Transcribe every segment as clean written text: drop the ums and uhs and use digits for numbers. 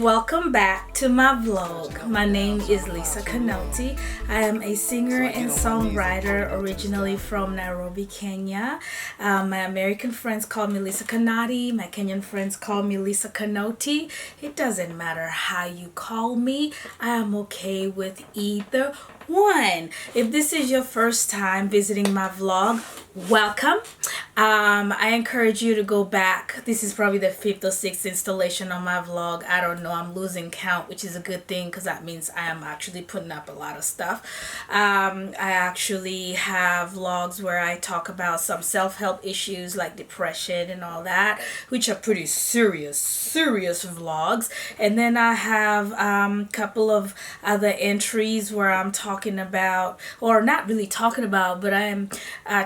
Welcome back to my vlog. My name is Lisa Kinoti. I am a singer and songwriter originally from Nairobi, Kenya. My American friends call me Lisa Kinoti. My Kenyan friends call me Lisa Kinoti. It doesn't matter how you call me. I am okay with either one. If this is your first time visiting my vlog, welcome. I encourage you to go back. This is probably the 5th or 6th installation on my vlog. I don't know, I'm losing count, which is a good thing because that means I am actually putting up a lot of stuff. I actually have vlogs where I talk about some self-help issues like depression and all that, which are pretty serious vlogs. And then I have a couple of other entries where I'm talking about, or not really talking about, but I'm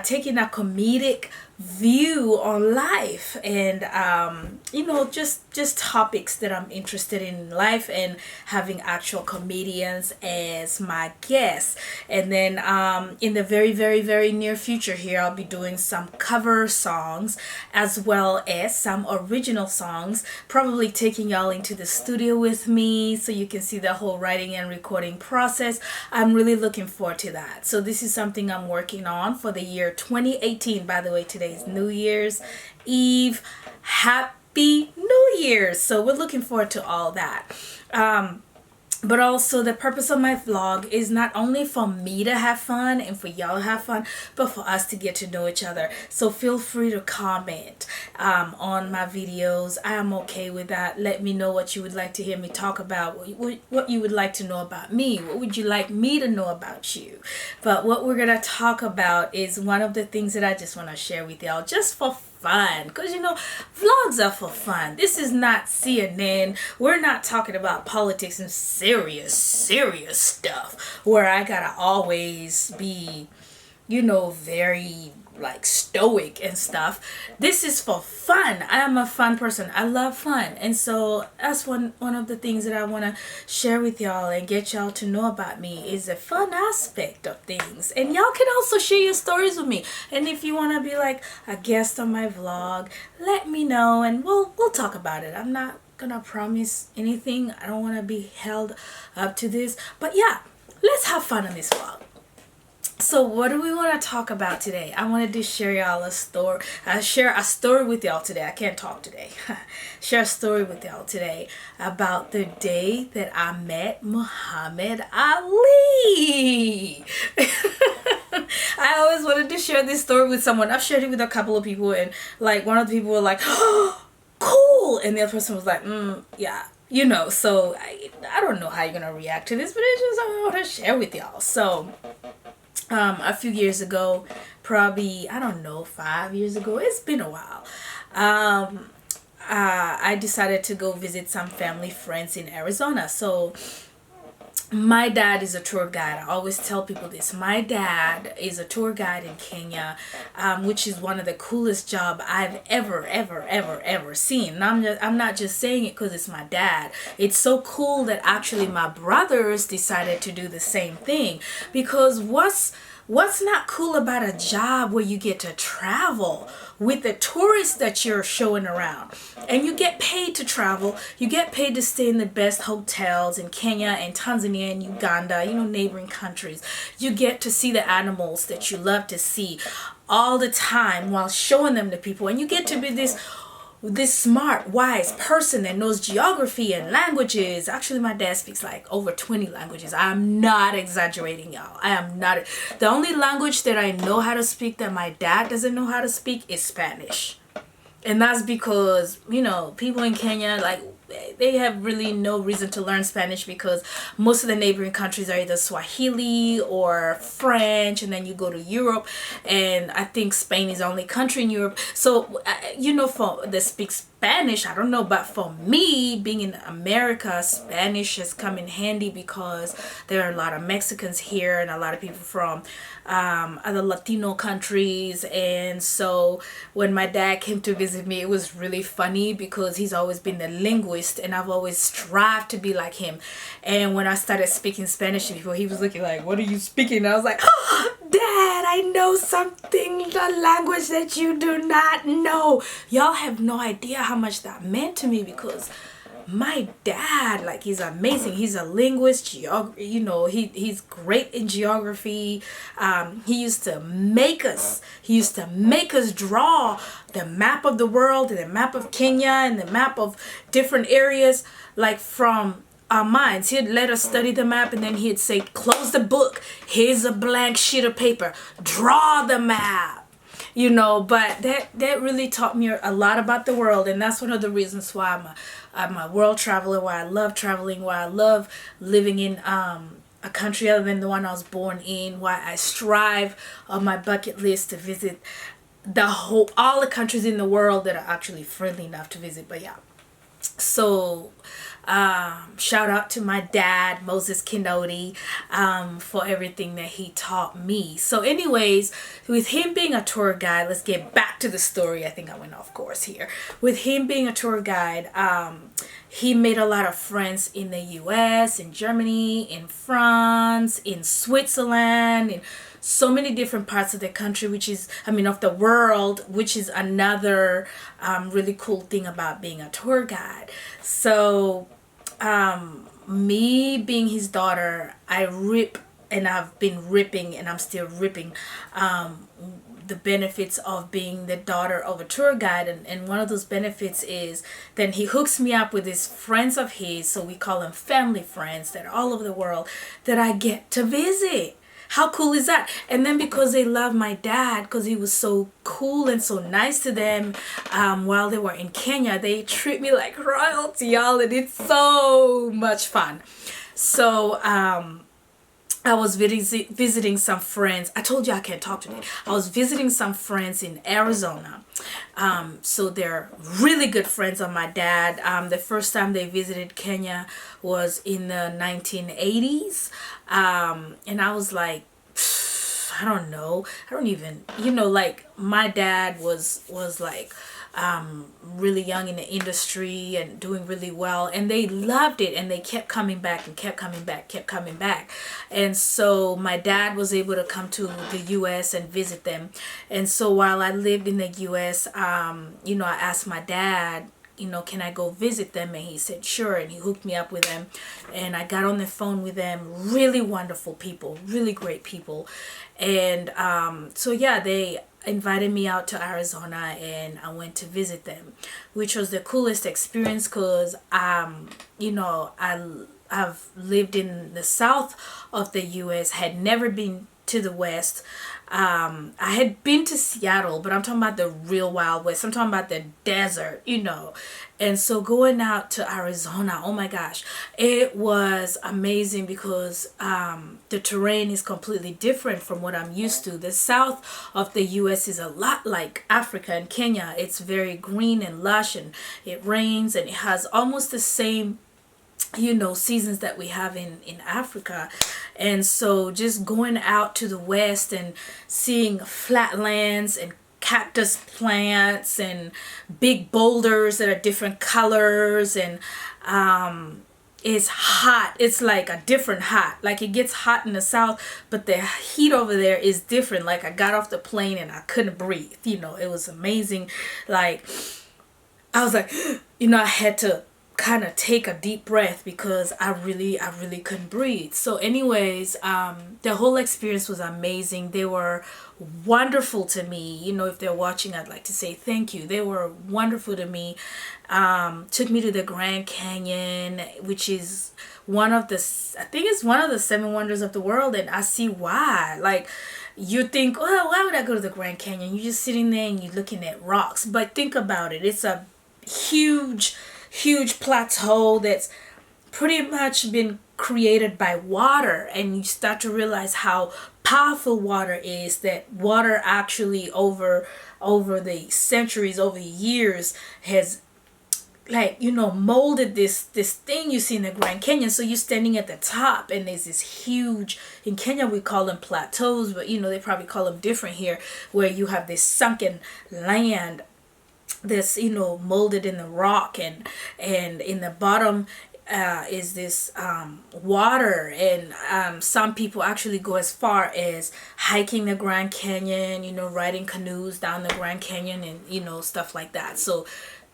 taking a comedic view on life and just topics that I'm interested in life, and having actual comedians as my guests. And then in the very near future here, I'll be doing some cover songs as well as some original songs, probably taking y'all into the studio with me so you can see the whole writing and recording process. I'm really looking forward to that. So this is something I'm working on for the year 2018. By the way, today's New Year's Eve. Happy New Year's. So we're looking forward to all that. But also the purpose of my vlog is not only for me to have fun and for y'all to have fun, but for us to get to know each other. So feel free to comment on my videos. I am okay with that. Let me know what you would like to hear me talk about, what you would like to know about me, what would you like me to know about you. But what we're gonna talk about is one of the things that I just want to share with y'all, just for fun, because vlogs are for fun. This is not CNN. We're not talking about politics and serious stuff where I gotta always be very like stoic and stuff. This is for fun. I am a fun person. I love fun, and so that's one of the things that I want to share with y'all and get y'all to know about me, is the fun aspect of things. And y'all can also share your stories with me, and if you want to be like a guest on my vlog, let me know and we'll talk about it. I'm not gonna promise anything. I don't want to be held up to this, but yeah, let's have fun on this vlog. So what do we want to talk about today? I wanted to share y'all a story. Share a story with y'all today. I can't talk today. Share a story with y'all today about the day that I met Muhammad Ali. I always wanted to share this story with someone. I've shared it with a couple of people, and like one of the people were like, "Oh, cool," and the other person was like, "Yeah." So I don't know how you're gonna react to this, but it's just I want to share with y'all. So a few years ago, probably, I don't know, 5 years ago, it's been a while, I decided to go visit some family friends in Arizona. So my dad is a tour guide. I always tell people this. My dad is a tour guide in Kenya, which is one of the coolest job I've ever seen. And I'm not just saying it because it's my dad. It's so cool that actually my brothers decided to do the same thing, because what's not cool about a job where you get to travel with the tourists that you're showing around, and you get paid to travel, you get paid to stay in the best hotels in Kenya and Tanzania and Uganda, neighboring countries. You get to see the animals that you love to see all the time while showing them to people, and you get to be this smart, wise person that knows geography and languages. Actually, my dad speaks like over 20 languages. I'm not exaggerating, y'all. I am not. The only language that I know how to speak that my dad doesn't know how to speak is Spanish. And that's because, people in Kenya, like, they have really no reason to learn Spanish, because most of the neighboring countries are either Swahili or French, and then you go to Europe, and I think Spain is the only country in Europe. So for that speak Spanish, I don't know, but for me, being in America, Spanish has come in handy because there are a lot of Mexicans here and a lot of people from other Latino countries. And so when my dad came to visit me, it was really funny because he's always been the linguist, and I've always strived to be like him. And when I started speaking Spanish to people, he was looking like, "What are you speaking?" And I was like, "Oh, Dad, I know something, the language that you do not know." Y'all have no idea how much that meant to me, because my dad, like, he's amazing. He's a linguist, he's great in geography. He used to make us draw the map of the world and the map of Kenya and the map of different areas, like, from our minds. He'd let us study the map, and then he'd say, close the book, here's a blank sheet of paper, draw the map. But that really taught me a lot about the world, and that's one of the reasons why I'm a world traveler, why I love traveling, why I love living in a country other than the one I was born in, why I strive on my bucket list to visit all the countries in the world that are actually friendly enough to visit. But yeah, so shout out to my dad, Moses Kinoti, for everything that he taught me. So anyways, with him being a tour guide, let's get back to the story. I think I went off course here. With him being a tour guide, he made a lot of friends in the US, in Germany, in France, in Switzerland, in so many different parts of the country, of the world, which is another really cool thing about being a tour guide. So me being his daughter, I rip, and I've been ripping, and I'm still ripping the benefits of being the daughter of a tour guide. And one of those benefits is then he hooks me up with these friends of his, so we call them family friends, that are all over the world, that I get to visit. How cool is that? And then because they love my dad, because he was so cool and so nice to them while they were in Kenya, they treat me like royalty, y'all, and it's so much fun. So I was visiting some friends. I told you I can't talk today. I was visiting some friends in Arizona. So they're really good friends of my dad. The first time they visited Kenya was in the 1980s. And I was like, I don't know. I don't even, like, my dad was like, really young in the industry and doing really well, and they loved it, and they kept coming back and kept coming back. And so my dad was able to come to the US and visit them. And so while I lived in the US, I asked my dad, can I go visit them? And he said sure, and he hooked me up with them, and I got on the phone with them. Really wonderful people, really great people. And so yeah, they invited me out to Arizona, and I went to visit them, which was the coolest experience, because I've lived in the south of the US, had never been to the west. I had been to Seattle, but I'm talking about the real Wild West. I'm talking about the desert, And so going out to Arizona, oh my gosh, it was amazing, because the terrain is completely different from what I'm used to. The south of the US is a lot like Africa and Kenya. It's very green and lush, and it rains, and it has almost the same seasons that we have in Africa. And so just going out to the west and seeing flatlands and cactus plants and big boulders that are different colors, and it's hot. It's like a different hot. Like, it gets hot in the south, but the heat over there is different. Like, I got off the plane and I couldn't breathe. It was amazing. Like, I was like, I had to kind of take a deep breath, because I really couldn't breathe. So anyways, the whole experience was amazing. They were wonderful to me. If they're watching, I'd like to say thank you. They were wonderful to me. Took me to the Grand Canyon, which is one of the 7 wonders of the world, and I see why. Like, you think, well, why would I go to the Grand Canyon? You're just sitting there and you're looking at rocks. But think about it. It's a huge plateau that's pretty much been created by water, and you start to realize how powerful water is. That water actually over the centuries, over years, has molded this thing you see in the Grand Canyon. So you're standing at the top, and there's this huge, in Kenya we call them plateaus, but they probably call them different here, where you have this sunken land this molded in the rock, and in the bottom is this water, and some people actually go as far as hiking the Grand Canyon, riding canoes down the Grand Canyon, and stuff like that. So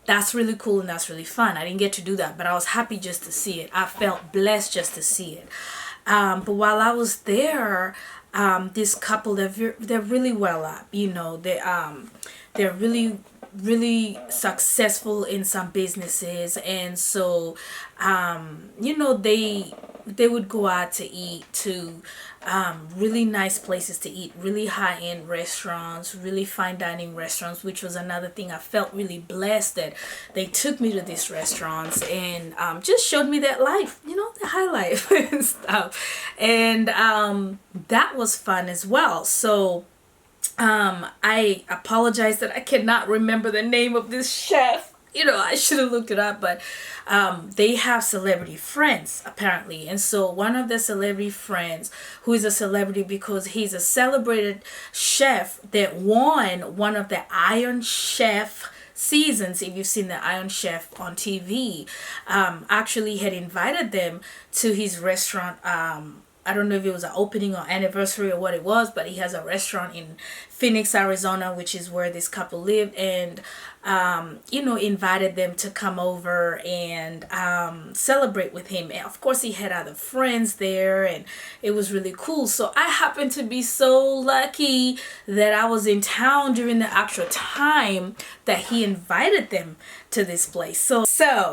that's really cool and that's really fun. I didn't get to do that, but I was happy just to see it. I felt blessed just to see it. But while I was there, this couple, they're really well up. They're really successful in some businesses, and so they would go out to eat to really nice places to eat, really high-end restaurants, really fine dining restaurants, which was another thing. I felt really blessed that they took me to these restaurants and just showed me that life, the high life and stuff. And that was fun as well. So I apologize that I cannot remember the name of this chef. I should have looked it up, but they have celebrity friends apparently. And so one of the celebrity friends, who is a celebrity because he's a celebrated chef that won one of the Iron Chef seasons, if you've seen the Iron Chef on TV, actually had invited them to his restaurant. I don't know if it was an opening or anniversary or what it was, but he has a restaurant in Phoenix, Arizona, which is where this couple lived, and invited them to come over and celebrate with him. And of course, he had other friends there, and it was really cool. So I happened to be so lucky that I was in town during the actual time that he invited them to this place. So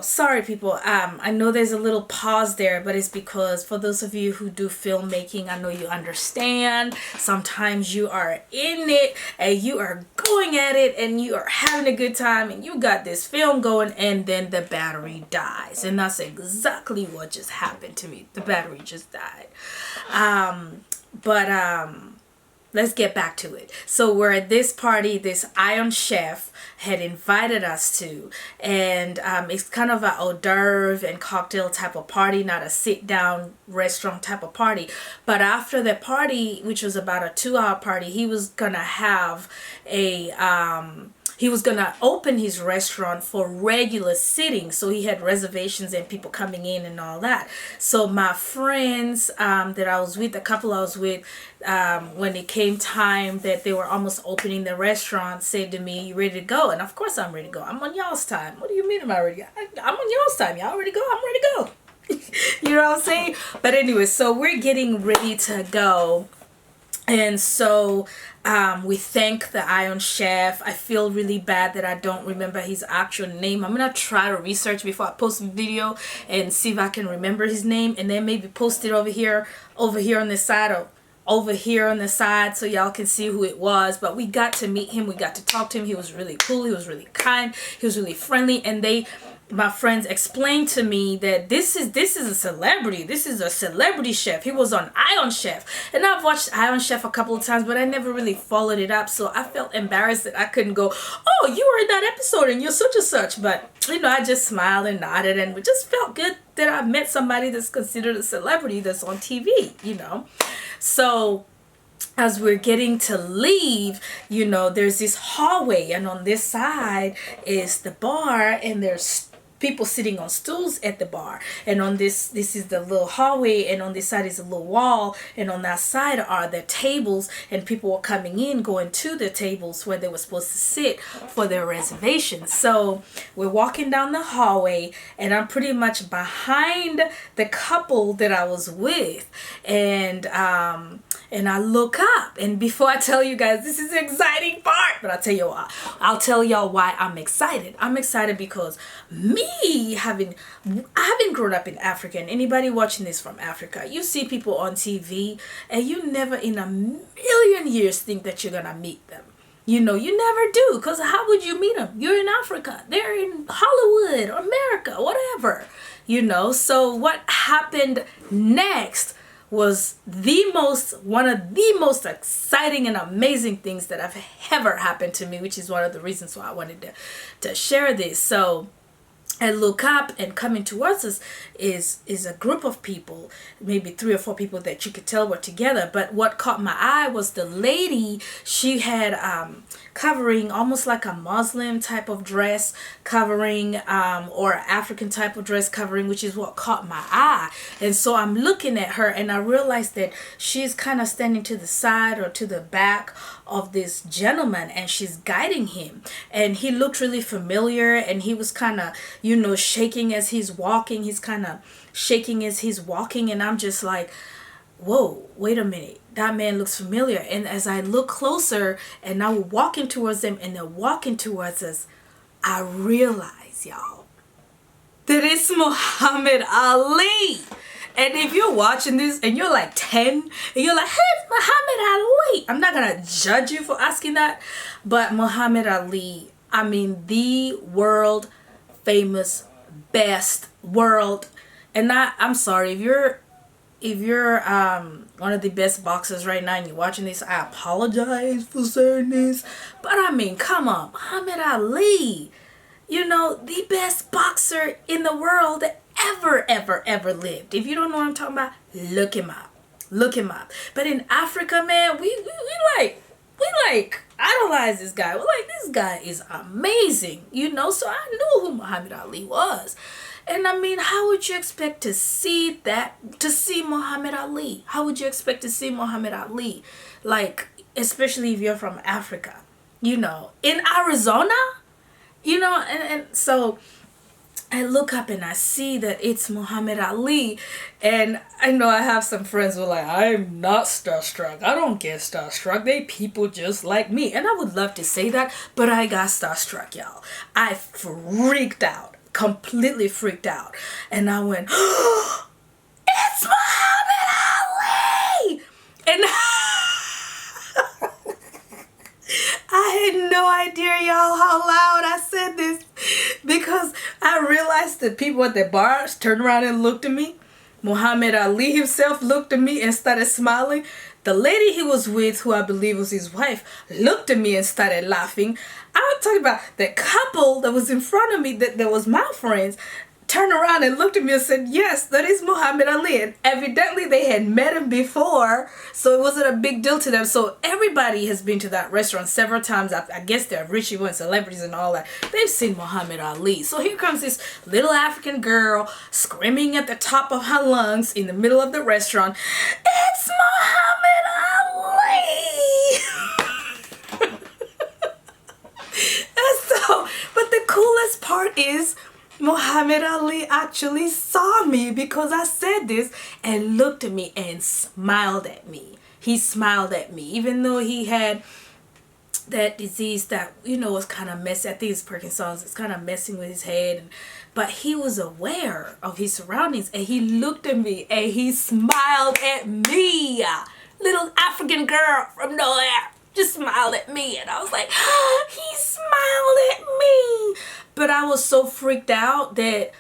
sorry people, I know there's a little pause there, but it's because for those of you who do filmmaking, I know you understand sometimes you are in it and you are going at it and you are having a good time and you got this film going and then the battery dies, and that's exactly what just happened to me. The battery just died. Let's get back to it. So we're at this party this Iron Chef had invited us to, and it's kind of an hors d'oeuvre and cocktail type of party, not a sit down restaurant type of party. But after the party, which was about a 2-hour party, he was gonna have he was gonna open his restaurant for regular sitting, so he had reservations and people coming in and all that. So my friends that I was with, the couple I was with, when it came time that they were almost opening the restaurant, said to me, "You ready to go?" And of course I'm ready to go. I'm on y'all's time. What do you mean I'm ready to go? I'm on y'all's time. Y'all ready to go? I'm ready to go. You know what I'm saying? But anyway, so we're getting ready to go. And so we thank the Iron Chef. I feel really bad that I don't remember his actual name. I'm gonna try to research before I post the video and see if I can remember his name, and then maybe post it over here on this side, or over here on the side, so y'all can see who it was. But we got to meet him, we got to talk to him. He was really cool, he was really kind, he was really friendly, and my friends explained to me that this is a celebrity. This is a celebrity chef. He was on Iron Chef. And I've watched Iron Chef a couple of times, but I never really followed it up. So I felt embarrassed that I couldn't go, "Oh, you were in that episode and you're such and such." But, I just smiled and nodded, and it just felt good that I met somebody that's considered a celebrity that's on TV, So as we're getting to leave, there's this hallway, and on this side is the bar, and there's people sitting on stools at the bar, and on this is the little hallway, and on this side is a little wall, and on that side are the tables, and people were coming in, going to the tables where they were supposed to sit for their reservations. So we're walking down the hallway, and I'm pretty much behind the couple that I was with, and I look up, and before I tell you guys, this is the exciting part, but I'll tell y'all why I'm excited. I'm excited because I haven't grown up in Africa, and anybody watching this from Africa, you see people on TV, and you never in a million years think that you're gonna meet them. You never do, because how would you meet them? You're in Africa, they're in Hollywood or America, whatever. So what happened next was one of the most exciting and amazing things that have ever happened to me, which is one of the reasons why I wanted to share this. So I look up, and coming towards us is a group of people, maybe 3 or 4 people that you could tell were together. But what caught my eye was the lady. She had covering almost like a Muslim type of dress covering, or African type of dress covering, which is what caught my eye. And so I'm looking at her, and I realized that she's kind of standing to the side or to the back of this gentleman, and she's guiding him. And he looked really familiar, and he was kind of, shaking as he's walking. He's kind of shaking as he's walking, and I'm just like, whoa, wait a minute, that man looks familiar. And as I look closer, and now we're walking towards them, and they're walking towards us, I realize, y'all, that it's Muhammad Ali. And if you're watching this and you're like 10 and you're like, hey, it's Muhammad Ali, I'm not gonna judge you for asking that, but Muhammad Ali, I mean, the world famous, best world. And I'm sorry, if you're one of the best boxers right now and you're watching this, I apologize for saying this, but I mean, come on, Muhammad Ali, the best boxer in the world that ever lived. If you don't know what I'm talking about, look him up. But in Africa, man, we like idolize this guy. We're like, this guy is amazing, so I knew who Muhammad Ali was. And I mean, how would you expect to see Muhammad Ali? How would you expect to see Muhammad Ali? Like, especially if you're from Africa, in Arizona, and so I look up and I see that it's Muhammad Ali. And I know I have some friends who are like, I'm not starstruck. I don't get starstruck. They people just like me. And I would love to say that, but I got starstruck, y'all. I freaked out. Completely freaked out. And I went, oh, it's Muhammad Ali! And I had no idea, y'all, how loud I said this, because I realized that people at the bars turned around and looked at me. Muhammad Ali himself looked at me and started smiling. The lady he was with, who I believe was his wife, looked at me and started laughing. I was talking about the couple that was in front of me, that was my friends, turned around and looked at me and said, yes, that is Muhammad Ali. And evidently they had met him before, so it wasn't a big deal to them. So everybody has been to that restaurant several times. I guess they're rich people and celebrities and all that. They've seen Muhammad Ali. So here comes this little African girl screaming at the top of her lungs in the middle of the restaurant, it's Muhammad Ali! And so, but the coolest part is, Muhammad Ali actually saw me because I said this and looked at me and smiled at me. He smiled at me, even though he had that disease that, was kind of messy. I think it's Parkinson's. It's kind of messing with his head. But he was aware of his surroundings, and he looked at me and he smiled at me. Little African girl from nowhere just smiled at me, and I was like, he smiled at me. But I was so freaked out that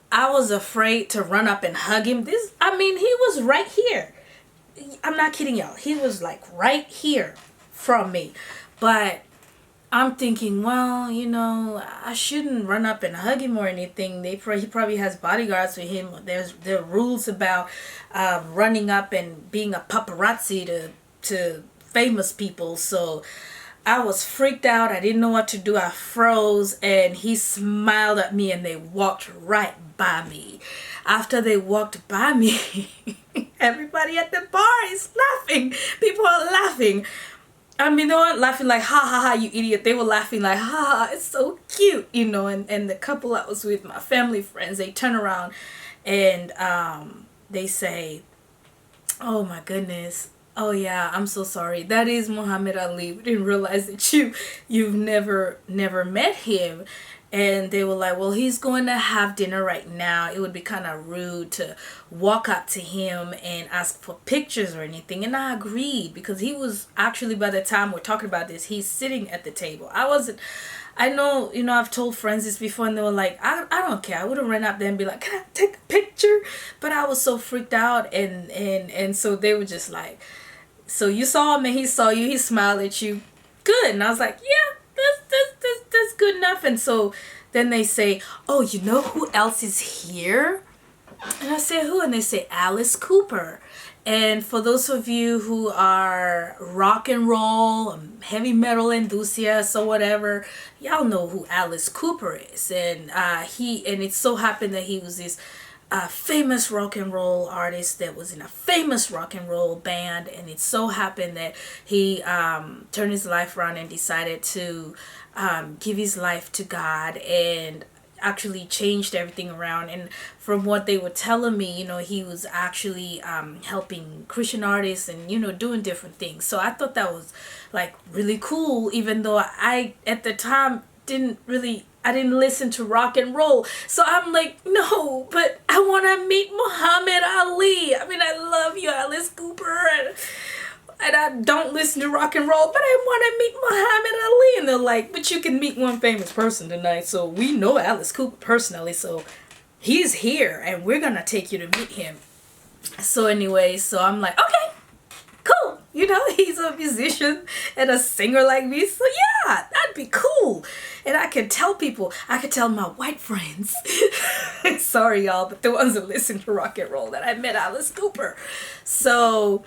I was afraid to run up and hug him. He was right here. I'm not kidding y'all. He was like right here from me. But I'm thinking, well, I shouldn't run up and hug him or anything. He probably has bodyguards with him. There are rules about running up and being a paparazzi to famous people. So I was freaked out. I didn't know what to do. I froze, and he smiled at me, and they walked right by me. After they walked by me, everybody at the bar is laughing. People are laughing. I mean, they weren't laughing like, ha ha ha, you idiot. They were laughing like, ha ha, it's so cute, and the couple I was with, my family friends, they turn around and they say, oh my goodness, oh yeah, I'm so sorry, that is Muhammad Ali. We didn't realize that you've never met him. And they were like, well, he's going to have dinner right now. It would be kind of rude to walk up to him and ask for pictures or anything. And I agreed, because he was actually, by the time we're talking about this, he's sitting at the table. I know, I've told friends this before, and they were like, I don't care. I wouldn't run up there and be like, can I take a picture? But I was so freaked out. And so they were just like, so you saw him and he saw you, he smiled at you. Good. And I was like, yeah, that's good enough. And so then they say, oh, you know who else is here? And I say, who? And they say, Alice Cooper. And for those of you who are rock and roll, heavy metal enthusiasts or whatever, y'all know who Alice Cooper is. And it so happened that he was this famous rock and roll artist that was in a famous rock and roll band. And it so happened that he turned his life around and decided to give his life to God and actually changed everything around. And from what they were telling me, he was actually helping Christian artists and doing different things. So I thought that was like really cool, even though I at the time I didn't listen to rock and roll. So I'm like, no, but I want to meet Muhammad Ali. I mean, I love you, Alice Cooper, and I don't listen to rock and roll, but I want to meet Muhammad Ali. And they're like, but you can meet one famous person tonight. So we know Alice Cooper personally, so he's here and we're going to take you to meet him. So anyway, so I'm like, okay, cool. He's a musician and a singer like me. So yeah, that'd be cool. And I can tell people, I could tell my white friends, sorry y'all, but the ones that listen to rock and roll, that I met Alice Cooper. So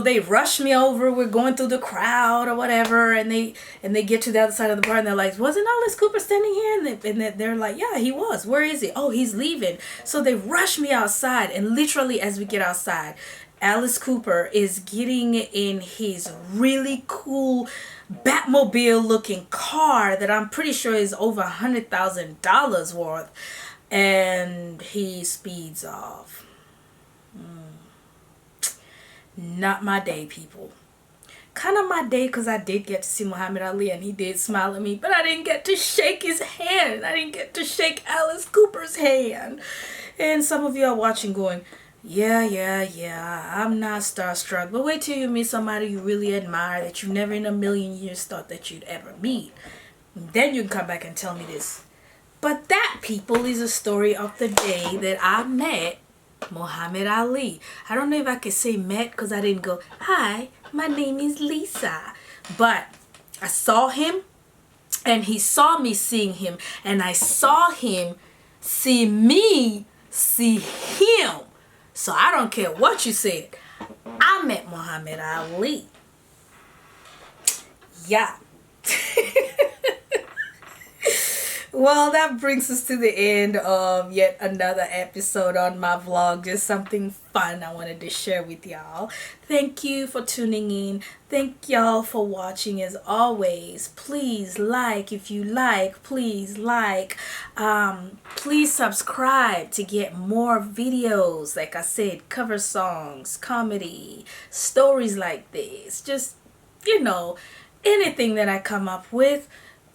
they rush me over. We're going through the crowd or whatever, and they get to the other side of the bar, and they're like, "Wasn't Alice Cooper standing here?" And they're like, "Yeah, he was. Where is he? Oh, he's leaving." So they rush me outside, and literally as we get outside, Alice Cooper is getting in his really cool Batmobile-looking car that I'm pretty sure is over $100,000 worth, and he speeds off. Not my day, people. Kind of my day, because I did get to see Muhammad Ali and he did smile at me, but I didn't get to shake his hand. I didn't get to shake Alice Cooper's hand. And some of you are watching going, yeah, I'm not starstruck. But wait till you meet somebody you really admire that you never in a million years thought that you'd ever meet. And then you can come back and tell me this. But that, people, is a story of the day that I met Muhammad Ali. I don't know if I could say met because I didn't go, hi, my name is Lisa. But I saw him and he saw me seeing him, and I saw him see me see him. So I don't care what you said. I met Muhammad Ali. Yeah. Well, that brings us to the end of yet another episode on my vlog. Just something fun I wanted to share with y'all. Thank you for tuning in. Thank y'all for watching as always. Please like if you like. Please like. Please subscribe to get more videos. Like I said, cover songs, comedy, stories like this. Just, anything that I come up with,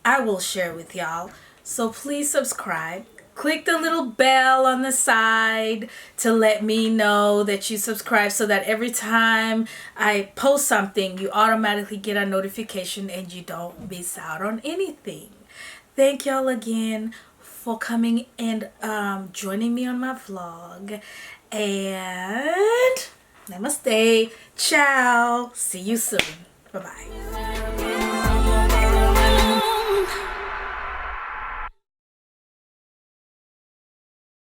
I will share with y'all. So please subscribe. Click the little bell on the side to let me know that you subscribe, so that every time I post something, you automatically get a notification and you don't miss out on anything. Thank y'all again for coming and joining me on my vlog. And namaste. Ciao. See you soon. Bye-bye.